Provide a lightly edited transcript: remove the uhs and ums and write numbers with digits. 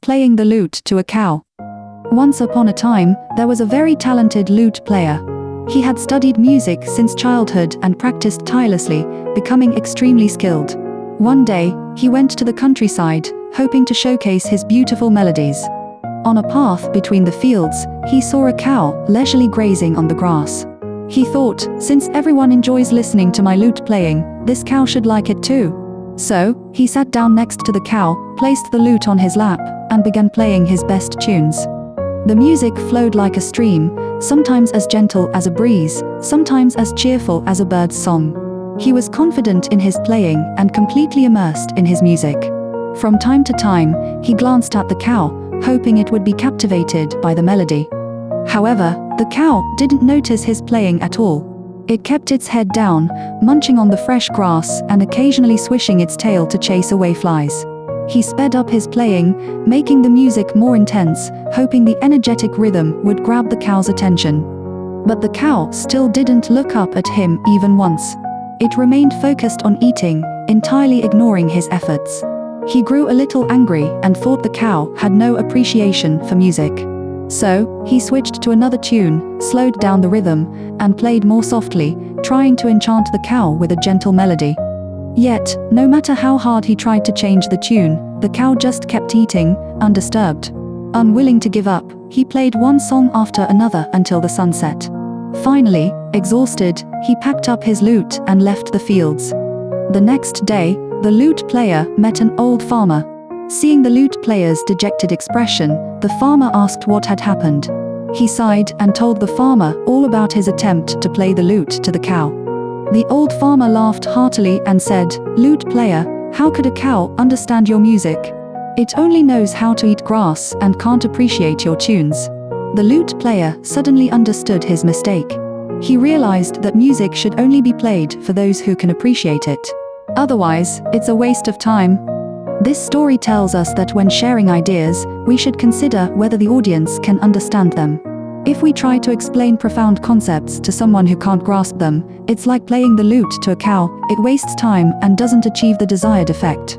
Playing the lute to a cow. Once upon a time, there was a very talented lute player. He had studied music since childhood and practiced tirelessly, becoming extremely skilled. One day, he went to the countryside, hoping to showcase his beautiful melodies. On a path between the fields, he saw a cow leisurely grazing on the grass. He thought, since everyone enjoys listening to my lute playing, this cow should like it too. So, he sat down next to the cow, placed the lute on his lap, and began playing his best tunes. The music flowed like a stream, sometimes as gentle as a breeze, sometimes as cheerful as a bird's song. He was confident in his playing and completely immersed in his music. From time to time, he glanced at the cow, hoping it would be captivated by the melody. However, the cow didn't notice his playing at all. It kept its head down, munching on the fresh grass and occasionally swishing its tail to chase away flies. He sped up his playing, making the music more intense, hoping the energetic rhythm would grab the cow's attention. But the cow still didn't look up at him even once. It remained focused on eating, entirely ignoring his efforts. He grew a little angry and thought the cow had no appreciation for music. So, he switched to another tune, slowed down the rhythm, and played more softly, trying to enchant the cow with a gentle melody. Yet, no matter how hard he tried to change the tune, the cow just kept eating, undisturbed. Unwilling to give up, he played one song after another until the sun set. Finally, exhausted, he packed up his lute and left the fields. The next day, the lute player met an old farmer. Seeing the lute player's dejected expression, the farmer asked what had happened. He sighed and told the farmer all about his attempt to play the lute to the cow. The old farmer laughed heartily and said, "Lute player, how could a cow understand your music? It only knows how to eat grass and can't appreciate your tunes." The lute player suddenly understood his mistake. He realized that music should only be played for those who can appreciate it. Otherwise, it's a waste of time. This story tells us that when sharing ideas, we should consider whether the audience can understand them. If we try to explain profound concepts to someone who can't grasp them, it's like playing the lute to a cow. It wastes time and doesn't achieve the desired effect.